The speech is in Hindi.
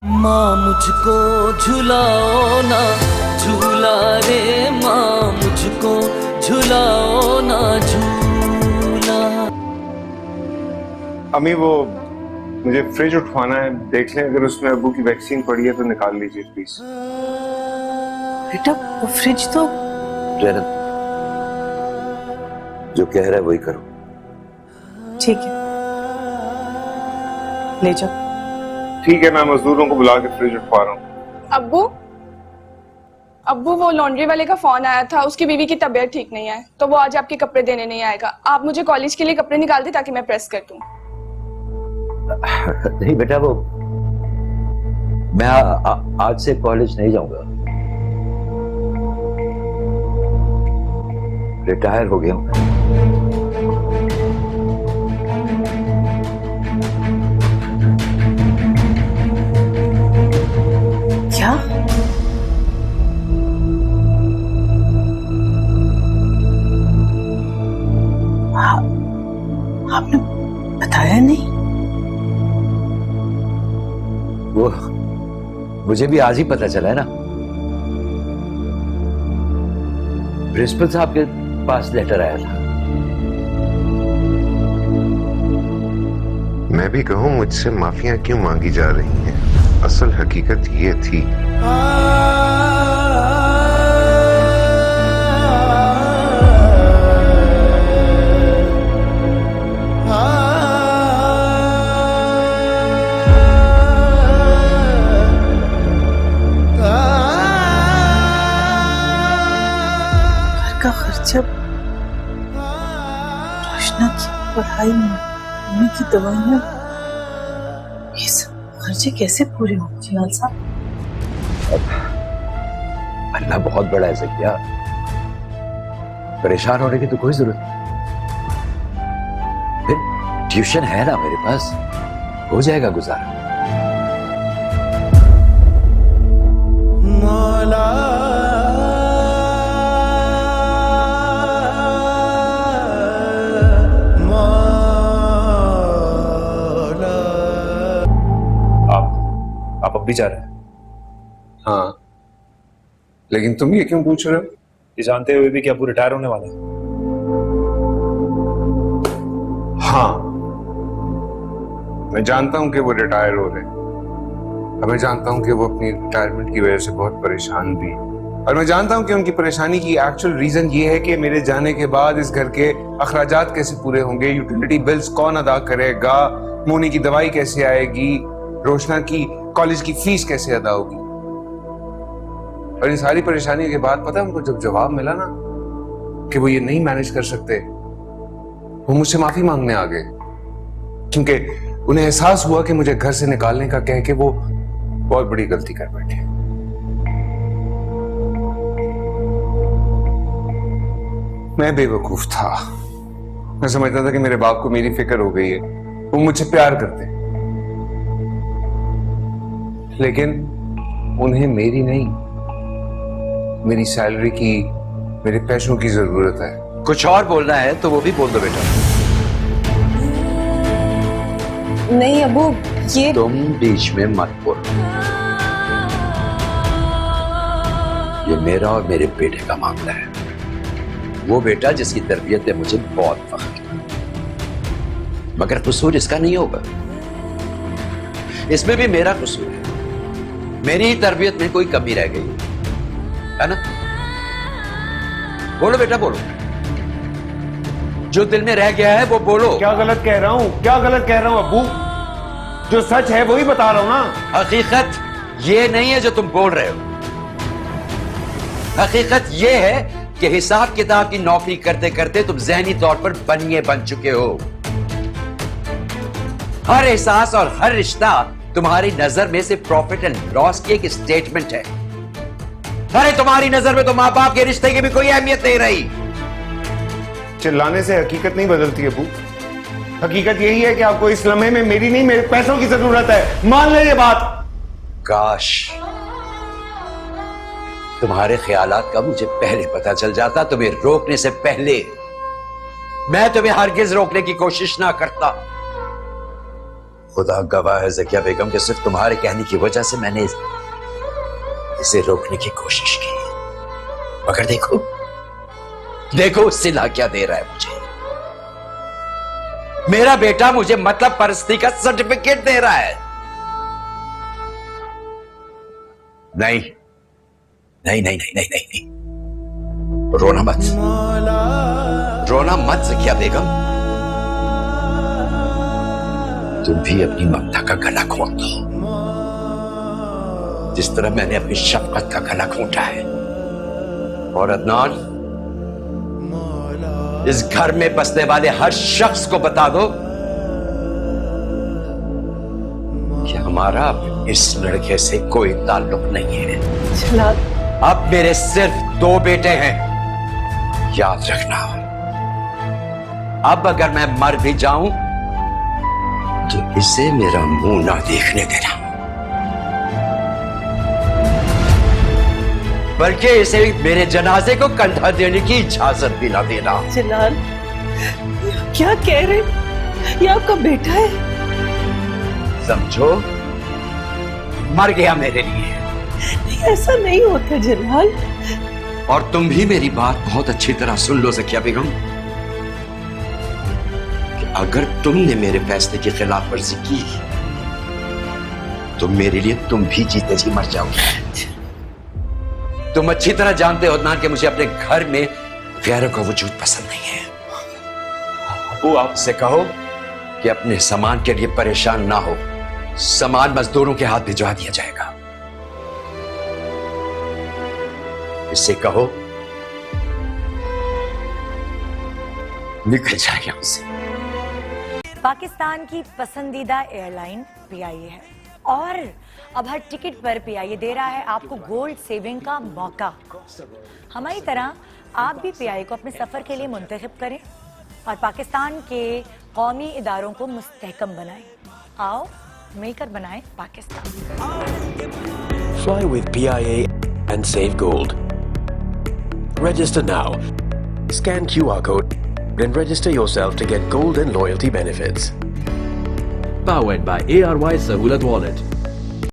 माँ मुझको झुलाओ ना, झूला रे माँ मुझको झुलाओ ना झूला। अम्मी वो मुझे फ्रिज उठवाना है, देख लें अगर उसमें अब्बू की वैक्सीन पड़ी है तो निकाल लीजिए प्लीज। बेटा वो फ्रिज तो जैनब जो कह रहा है वही करो। ठीक है, ले जाओ। ठीक है, मैं मजदूरों को बुला के फ्रिज उठवा रहा हूँ। अब्बू अब्बू वो लॉन्ड्री वाले का फोन आया था, उसकी बीवी की तबीयत ठीक नहीं है तो वो आज आपके कपड़े देने नहीं आएगा। आप मुझे कॉलेज के लिए कपड़े निकाल दे ताकि मैं प्रेस कर दूं। नहीं बेटा, वो मैं आज से कॉलेज नहीं जाऊंगा, रिटायर हो गया हूं। क्या? आपने बताया नहीं? वो मुझे भी आज ही पता चला है ना, प्रिंसिपल साहब के पास लेटर आया था। मैं भी कहूं मुझसे माफियां क्यों मांगी जा रही हैं, असल हकीकत ये थी। घर का खर्चा, रोशना की पढ़ाई, मम्मी की दवाइयाँ, ये सब खर्चे कैसे पूरे होंगे जिलाल साहब? अल्लाह बहुत बड़ा है ज़किया, परेशान होने की तो कोई जरूरत नहीं। फिर ट्यूशन है ना मेरे पास, हो जाएगा गुजारा। आप अब भी जा रहे हैं? हाँ, लेकिन तुम ये क्यों पूछ रहे हो? ये जानते हुए भी कि अब्बू रिटायर होने वाले हैं। हाँ, मैं जानता हूं कि वो रिटायर हो रहे हैं, और मैं जानता हूं कि वो अपनी रिटायरमेंट की वजह से बहुत परेशान भी, और मैं जानता हूं कि उनकी परेशानी की एक्चुअल रीजन ये है कि मेरे जाने के बाद इस घर के अखराजात कैसे पूरे होंगे, यूटिलिटी बिल्स कौन अदा करेगा, मोनी की दवाई कैसे आएगी, रोशना की कॉलेज की फीस कैसे अदा होगी। और इन सारी परेशानियों के बाद पता है उनको जब जवाब मिला ना कि वो ये नहीं मैनेज कर सकते, वो मुझसे माफी मांगने आ गए, क्योंकि उन्हें एहसास हुआ कि मुझे घर से निकालने का कह के वो बहुत बड़ी गलती कर बैठे। मैं बेवकूफ था, मैं समझता था कि मेरे बाप को मेरी फिक्र हो गई है, वो मुझसे प्यार करते, लेकिन उन्हें मेरी नहीं, मेरी सैलरी की, मेरे पैसों की जरूरत है। कुछ और बोलना है तो वो भी बोल दो बेटा। नहीं अब्बू, ये तुम बीच में मत बोलो, ये मेरा और मेरे बेटे का मामला है। वो बेटा जिसकी तरबियत पे मुझे बहुत फख्र था, मगर कसूर इसका नहीं होगा, इसमें भी मेरा कसूर है। मेरी ही तरबियत में कोई कमी रह गई है ना? बोलो बेटा बोलो, जो दिल में रह गया है वो बोलो। क्या गलत कह रहा हूं, क्या गलत कह रहा हूं अब्बू? जो सच है वही बता रहा हूं ना। हकीकत ये नहीं है जो तुम बोल रहे हो, हकीकत ये है कि हिसाब किताब की नौकरी करते करते तुम जहनी तौर पर बनिए बन चुके हो। हर एहसास और हर रिश्ता तुम्हारी नजर में से प्रॉफिट एंड लॉस की एक स्टेटमेंट है। अरे तुम्हारी नजर में तो मां बाप के रिश्ते की भी कोई अहमियत नहीं रही। चिल्लाने से हकीकत नहीं बदलती अब्बू, हकीकत यही है कि आपको इस लम्हे में मेरी नहीं, मेरे पैसों की जरूरत है, मान ले ये बात। काश तुम्हारे ख्यालात का मुझे पहले पता चल जाता, तुम्हें रोकने से पहले। मैं तुम्हें हरगिज रोकने की कोशिश ना करता, खुदा गवाह है ज़किया बेगम कि सिर्फ तुम्हारे कहने की वजह से मैंने इसे रोकने की कोशिश की, मगर देखो देखो सिला क्या दे रहा है मुझे। मेरा बेटा मुझे मतलब परस्ती का सर्टिफिकेट दे रहा है। नहीं नहीं नहीं नहीं नहीं नहीं, नहीं। रोना मत, रोना मत ज़किया बेगम। तुम भी अपनी ममता का गला घोंट दो, जिस तरह मैंने अपनी शफकत का गला घोंटा है। और अदनान, इस घर में बसने वाले हर शख्स को बता दो कि हमारा इस लड़के से कोई ताल्लुक नहीं है। जलाल, अब मेरे सिर्फ 2 बेटे हैं, याद रखना। अब अगर मैं मर भी जाऊं तो इसे मेरा मुंह ना देखने देना, बल्कि इसे मेरे जनाजे को कंधा देने की इजाजत भी ना देना। जलाल, ये आप क्या कह रहे हैं? ये आपका बेटा है। समझो, मर गया मेरे लिए। नहीं, ऐसा नहीं होता जलाल। और तुम भी मेरी बात बहुत अच्छी तरह सुन लो ज़किया बेगम, कि अगर तुमने मेरे फैसले की खिलाफ वर्जी की तो मेरे लिए तुम भी जीते जी मर जाओगे। तुम अच्छी तरह जानते हो अदनान कि मुझे अपने घर में गैरों का वजूद पसंद नहीं है। वो आपसे कहो कि अपने सामान के लिए परेशान ना हो, सामान मजदूरों के हाथ भिजवा दिया जाएगा। इससे कहो निकल जाए यहां से। पाकिस्तान की पसंदीदा एयरलाइन पीआईए है और अब हर टिकट पर पीआईए दे रहा है आपको गोल्ड सेविंग का मौका। हमारी तरह आप भी पीआईए को अपने सफर के लिए मुंतखब करें और पाकिस्तान के कौमी इदारों को मुस्तहकम बनाएं। आओ मिलकर बनाएं Pakistan. Fly with PIA and save gold. Register now. Scan QR code and register yourself to get gold and loyalty benefits. Powered by ARY Sahulat Wallet.